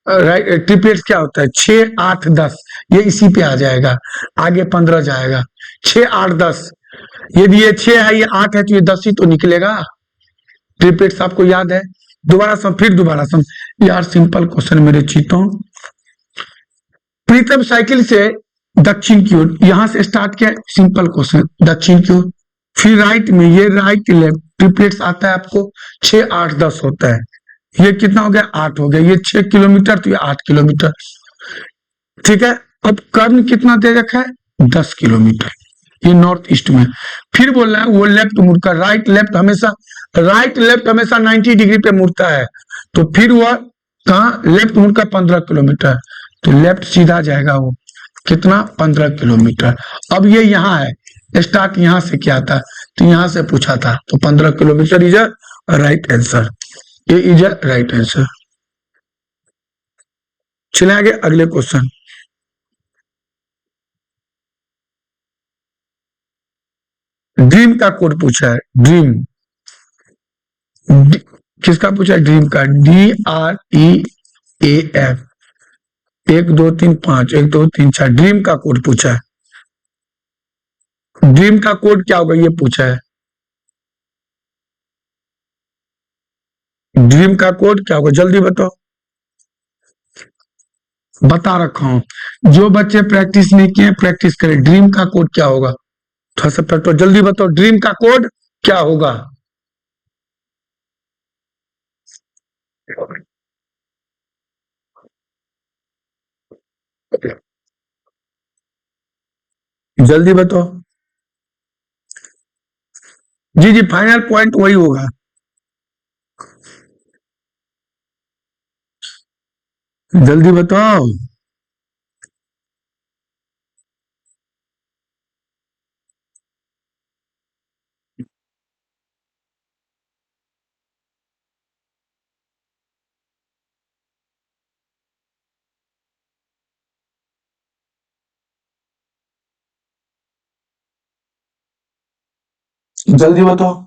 राइट ट्रिपलेट्स क्या होता है, 6 8 10, ये इसी पे आ जाएगा, आगे 15 जाएगा, 6 8 10। यदि ये 6 है, ये 8 है, तो ये 10 ही तो निकलेगा। ट्रिपलेट्स आपको याद है, दोबारा सम, फिर दोबारा सम, यार सिंपल क्वेश्चन मेरे चीतों। प्रीतम साइकिल से दक्षिण की ओर, यहां से स्टार्ट किया, सिंपल क्वेश्चन, दक्षिण की ओर, फिर राइट में, ये राइट लेफ्ट ट्रिपलेट्स आता है आपको, 6 8 10 होता है। ये कितना हो गया, 8 हो गया, ये 6 किलोमीटर, तो ये 8 किलोमीटर, ठीक है। अब कर्ण कितना दे रखा है, 10 किलोमीटर, ये नॉर्थ ईस्ट में। फिर बोल रहा है वो लेफ्ट मुड़कर, राइट लेफ्ट हमेशा, राइट लेफ्ट हमेशा 90 डिग्री पे मुड़ता है, तो फिर वह कहा, लेफ्ट मुड़कर 15 किलोमीटर, तो लेफ्ट सीधा जाएगा वो, कितना, 15 किलोमीटर। अब ये यहाँ है, स्टार्ट यहाँ से किया था, तो यहाँ से पूछा था, तो 15 किलोमीटर इज राइट आंसर, ये इज राइट आंसर। चले आगे अगले क्वेश्चन। ड्रीम का कोड पूछा है, ड्रीम किसका पूछा है, ड्रीम का, DREAM, 1 2 3 5, 1 2 3 4, ड्रीम का कोड पूछा है। ड्रीम का कोड क्या होगा ये पूछा है। ड्रीम का कोड क्या होगा जल्दी बताओ। बता रखा हूं, जो बच्चे प्रैक्टिस नहीं किए प्रैक्टिस करें। ड्रीम का कोड क्या होगा थोड़ा सा तो जल्दी बताओ, ड्रीम का कोड क्या होगा। जल्दी बताओ। जी जी, फाइनल पॉइंट वही होगा। जल्दी बताओ। जल्दी बताओ।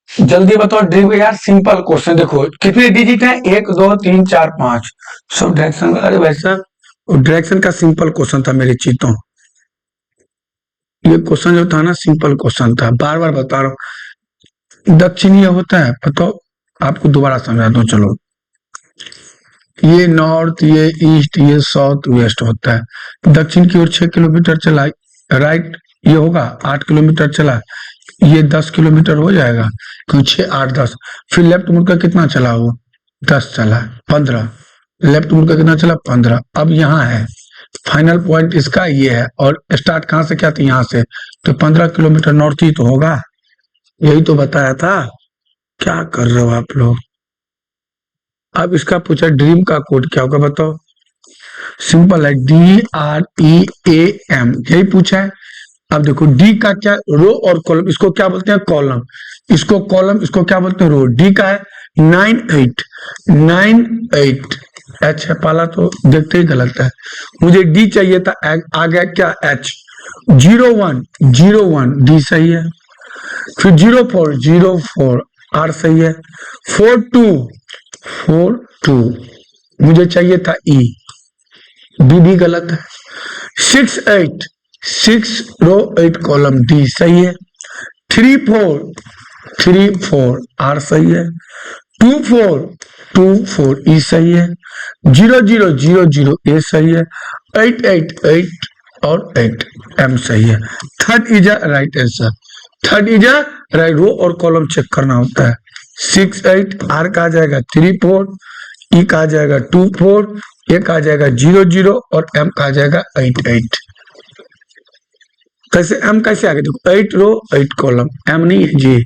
जल्दी बताओ ड्रीम यार, सिंपल क्वेश्चन। देखो कितने डिजिट है, 1 2 3 4 5। सब डायरेक्शन, अरे भाई साहब डायरेक्शन का सिंपल क्वेश्चन था मेरे चीतों। ये क्वेश्चन जो था ना सिंपल क्वेश्चन था, बार बार बता रहा हूँ। दक्षिणीय होता है बताओ, आपको दोबारा समझा दूं चलो। ये नॉर्थ, ये ईस्ट, ये साउथ वेस्ट होता है। दक्षिण की ओर 6 किलोमीटर चला, राइट ये होगा 8 किलोमीटर चला, ये 10 किलोमीटर हो जाएगा, क्योंकि 6 8 10। फिर लेफ्ट मुड़कर कितना चला वो, 10 चला, 15। लेफ्ट मुड़कर कितना चला, 15। अब यहाँ है फाइनल पॉइंट इसका ये है, और स्टार्ट कहाँ से किया था, यहाँ से। तो 15 किलोमीटर नॉर्थ ही तो होगा, यही तो बताया था। क्या कर रहे हो आप लोग। अब इसका पूछा ड्रीम का कोड क्या होगा बताओ। सिंपल है, DREAM, यही पूछा है। अब देखो डी का क्या, रो और कॉलम, इसको क्या बोलते हैं कॉलम, इसको कॉलम, इसको क्या बोलते हैं रो। डी का है 9 8 एच है पाला, तो देखते ही गलत है। मुझे डी चाहिए था, आ गया क्या एच। 0 1 डी सही है। फिर 0 4 आर सही है। 4 2 मुझे चाहिए था ई, बी भी गलत है। 6 रो 8 कॉलम डी सही है। 3 4 आर सही है। 2 4 ई सही है। 0 0 ए सही है। 8 और 8 एम सही है। Third is a right answer. Third is a right, row और कॉलम चेक करना होता है। 6 8 आर का आ जाएगा 3 4, ई का आ जाएगा 2 4, ए का आ जाएगा 0 0 और एम का आ जाएगा 8 8। कैसे एम कैसे आ गया, देखो 8 रो 8 कॉलम, एम नहीं है जी,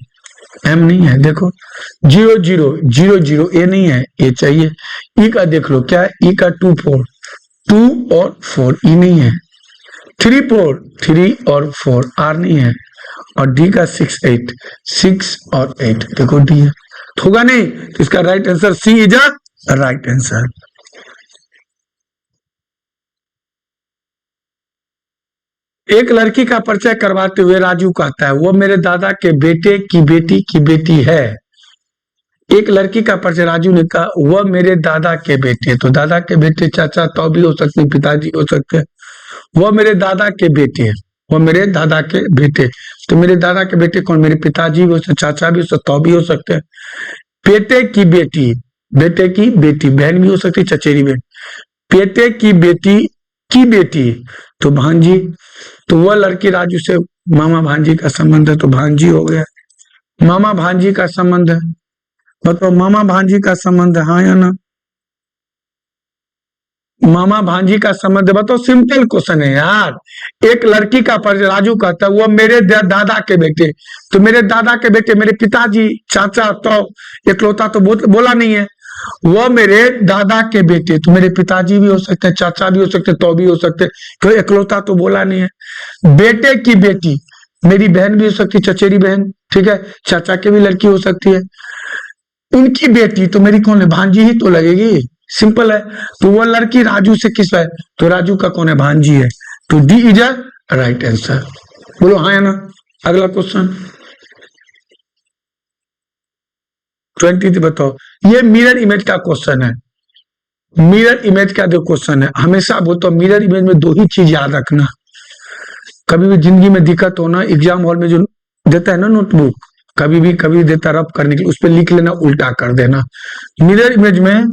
एम नहीं है। देखो 0 0 ए नहीं है, ए चाहिए। ई का देख लो क्या है, ई का 2 4, 2 और 4 ई नहीं है। 3 4 3 और 4 आर नहीं है। और डी का 6 8, 6 और 8 देखो डी है, तो होगा नहीं। तो इसका right answer C is a right answer. एक लड़की का परिचय करवाते हुए राजू कहता है वो मेरे दादा के बेटे की बेटी है। एक लड़की का परिचय राजू ने कहा वह मेरे दादा के बेटे, तो दादा के बेटे चाचा तो भी हो सकते हैं, पिताजी हो सकते हैं। वह मेरे दादा के बेटे, वो मेरे दादा के बेटे, तो मेरे दादा के बेटे कौन, मेरे पिताजी भी हो सकते, चाचा भी हो सकते, तो भी हो सकते हैं। बेटे की बेटी, बेटे की बेटी, बहन भी हो सकती, चचेरी बहन। बेटे की बेटी तो भांजी, तो वह लड़की राजू से मामा भांजी का संबंध है, तो भांजी हो गया। मामा भांजी का संबंध है, बताओ मामा भांजी का संबंध है हाँ या ना। मामा भांजी का संबंध बताओ, सिंपल क्वेश्चन है यार। एक लड़की का परिचय राजू कहता है वो मेरे दादा के बेटे, तो मेरे दादा के बेटे मेरे पिताजी चाचा तो इकलौता तो बोला नहीं है। वह मेरे दादा के बेटे, तो मेरे पिताजी भी हो सकते हैं, चाचा भी हो सकते, तो भी हो सकते, क्यों इकलौता तो बोला नहीं है। बेटे की बेटी मेरी बहन भी हो सकती है, चचेरी बहन, ठीक है, चाचा की भी लड़की हो सकती है। उनकी बेटी तो मेरी कौन है, भांजी ही तो लगेगी, सिंपल है। तो वो लड़की राजू से किस है, तो राजू का कौन है, भांजी है। तो D is a right answer. बोलो हाँ या ना। अगला क्वेश्चन 20 बताओ, ये मिरर इमेज का क्वेश्चन है। मिरर इमेज का जो क्वेश्चन है, हमेशा बोलता हूं मिरर इमेज में दो ही चीज याद रखना। कभी भी जिंदगी में दिक्कत होना, एग्जाम हॉल में जो देता है ना नोटबुक, कभी देता रब करने के लिए, उस पर लिख लेना, उल्टा कर देना। मिरर इमेज में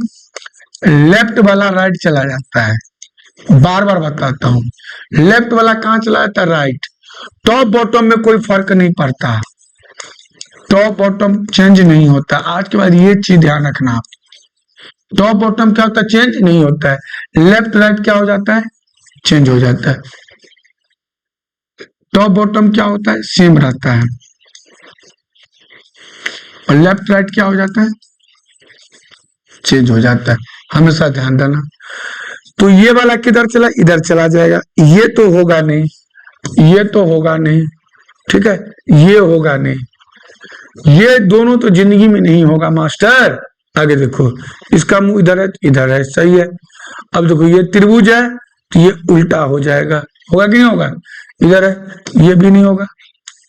लेफ्ट वाला राइट चला जाता है, बार बार बताता हूं, लेफ्ट वाला कहां चला जाता है? राइट। टॉप बॉटम में कोई फर्क नहीं पड़ता, टॉप बॉटम चेंज नहीं होता। आज के बाद ये चीज ध्यान रखना आप, टॉप बॉटम क्या होता है? चेंज नहीं होता है। लेफ्ट राइट क्या हो जाता है? चेंज हो जाता है। टॉप बॉटम क्या होता है? सेम रहता है। और लेफ्ट राइट क्या हो जाता है? चेंज हो जाता है। हमेशा ध्यान देना। तो ये वाला किधर चला? इधर चला जाएगा। ये तो होगा नहीं, ये तो होगा नहीं, ठीक है, ये होगा नहीं, ये दोनों तो जिंदगी में नहीं होगा मास्टर। आगे देखो, इसका मुंह इधर है, इधर है, सही है। अब देखो ये त्रिभुज है तो ये उल्टा हो जाएगा, होगा कि नहीं होगा? इधर है, ये भी नहीं होगा।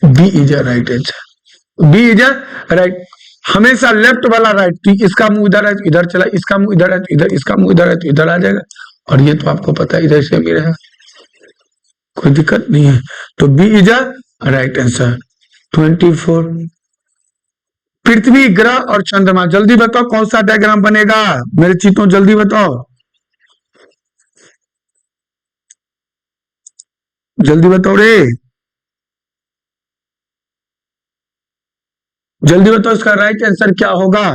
B is a right answer, B is a right. हमेशा लेफ्ट वाला राइट, तो इसका मुंह इधर है तो इधर चला, इसका मुंह इधर है तो इधर, इसका मुंह इधर है तो इधर आ जाएगा। और ये तो आपको पता है इधर से भी रहेगा, कोई दिक्कत नहीं है। तो B is a right answer. 24 पृथ्वी, ग्रह और चंद्रमा, जल्दी बताओ कौन सा डायग्राम बनेगा मेरे चीतों, जल्दी बताओ, जल्दी बताओ रे, जल्दी बताओ इसका राइट आंसर क्या होगा?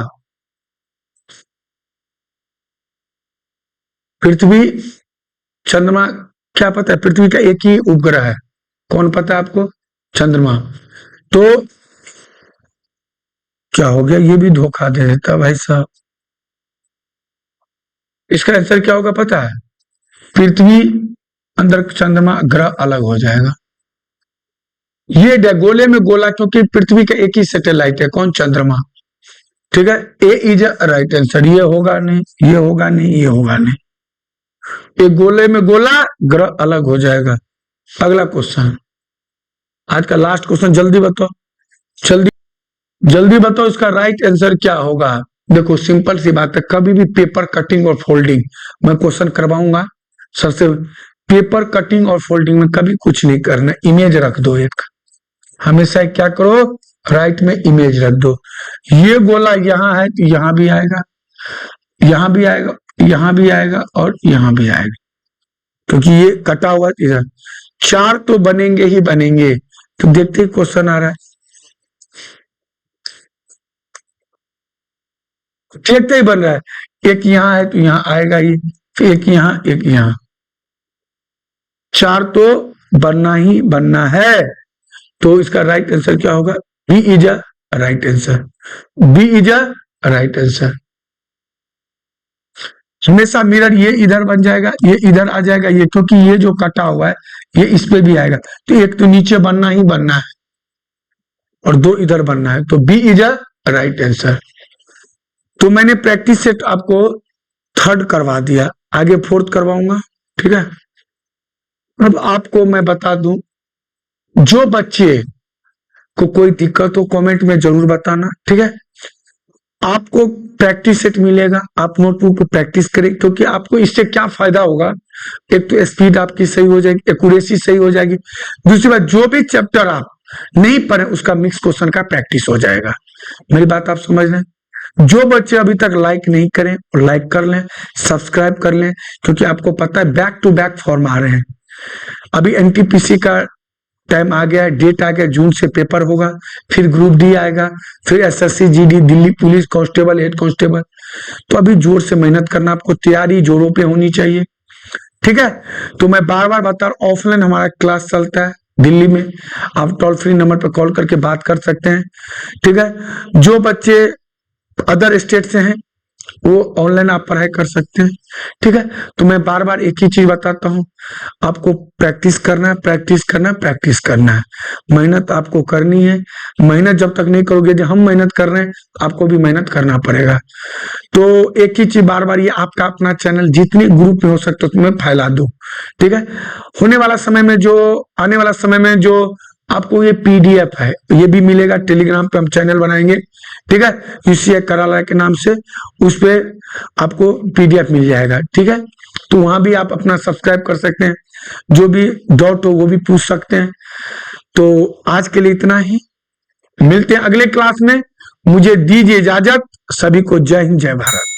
पृथ्वी, चंद्रमा, क्या पता है? पृथ्वी का एक ही उपग्रह है, कौन पता है आपको? चंद्रमा। तो क्या हो गया? ये भी धोखा दे देता भाई साहब। इसका आंसर क्या होगा पता है? पृथ्वी अंदर, चंद्रमा, ग्रह अलग हो जाएगा। ये गोले में गोला, क्योंकि पृथ्वी का एक ही सैटेलाइट है, कौन? चंद्रमा, ठीक है। ए इज राइट आंसर। ये होगा नहीं, ये होगा नहीं, ये होगा नहीं। एक गोले में गोला, ग्रह अलग हो जाएगा। अगला क्वेश्चन, आज का लास्ट क्वेश्चन, जल्दी बताओ, जल्दी जल्दी बताओ इसका राइट आंसर क्या होगा? देखो सिंपल सी बात है, कभी भी पेपर कटिंग और फोल्डिंग मैं क्वेश्चन करवाऊंगा सबसे, पेपर कटिंग और फोल्डिंग में कभी कुछ नहीं करना, इमेज रख दो एक, हमेशा क्या करो? राइट में इमेज रख दो। ये गोला यहाँ है तो यहाँ भी आएगा, यहाँ भी आएगा, यहाँ भी आएगा और यहाँ भी आएगा, क्योंकि ये कटा हुआ इधर। चार तो बनेंगे ही बनेंगे। तो देखते क्वेश्चन आ रहा है, देखते ही बन रहा है। एक यहाँ है तो यहाँ आएगा ही, फिर एक यहाँ, एक यहाँ, चार तो बनना ही बनना है। तो इसका राइट आंसर क्या होगा? B is a right answer, B is a right answer. हमेशा मिरर ये इधर बन जाएगा, ये इधर आ जाएगा, ये क्योंकि ये जो कटा हुआ है ये इस पे भी आएगा, तो एक तो नीचे बनना ही बनना है और दो इधर बनना है। तो B is a right answer. तो मैंने प्रैक्टिस सेट आपको थर्ड करवा दिया, आगे फोर्थ करवाऊंगा, ठीक है। अब आपको मैं बता दूं, जो बच्चे को कोई दिक्कत हो कमेंट में जरूर बताना, ठीक है। आपको प्रैक्टिस सेट मिलेगा, आप नोटबुक पे प्रैक्टिस करें, क्योंकि आपको इससे क्या फायदा होगा? एक तो स्पीड आपकी सही हो जाएगी, एक्यूरेसी सही हो जाएगी, दूसरी बात जो भी चैप्टर आप नहीं पढ़े उसका मिक्स क्वेश्चन का प्रैक्टिस हो जाएगा। मेरी बात आप समझ लें। जो बच्चे अभी तक लाइक नहीं करें और लाइक कर लें, सब्सक्राइब कर लें, क्योंकि आपको पता है बैक टू बैक फॉर्म आ रहे हैं। अभी एनटीपीसी का टाइम आ गया है, डेट आ गया, जून से पेपर होगा, फिर ग्रुप डी आएगा, फिर SSC GD, Delhi police constable, head constable. तो अभी जोर से मेहनत करना, आपको तैयारी जोरों पे होनी चाहिए, ठीक है। तो मैं बार बार बता रहा हूं, ऑफलाइन हमारा क्लास चलता है दिल्ली में, आप टोल फ्री नंबर पर कॉल करके बात कर सकते हैं, ठीक है। जो बच्चे अदर स्टेट से हैं वो ऑनलाइन आप पढ़ाई कर सकते हैं, ठीक है। तो मैं बार बार एक ही चीज बताता हूं, आपको प्रैक्टिस करना है, प्रैक्टिस करना है, प्रैक्टिस करना है, मेहनत आपको करनी है। मेहनत जब तक नहीं करोगे, जब हम मेहनत कर रहे हैं आपको भी मेहनत करना पड़ेगा। तो एक ही चीज बार बार, ये आपका अपना चैनल, जितने ग्रुप में हो सकते उसमें फैला दो, ठीक है। होने वाला समय में जो, आने वाला समय में जो आपको ये पीडीएफ है ये भी मिलेगा, टेलीग्राम पे हम चैनल बनाएंगे, ठीक है, यूसीए कराला के नाम से, उस पे आपको पीडीएफ मिल जाएगा। ठीक है, तो वहां भी आप अपना सब्सक्राइब कर सकते हैं, जो भी डाउट हो वो भी पूछ सकते हैं। तो आज के लिए इतना ही, मिलते हैं अगले क्लास में। मुझे दीजिए इजाजत। सभी को जय हिंद, जय भारत।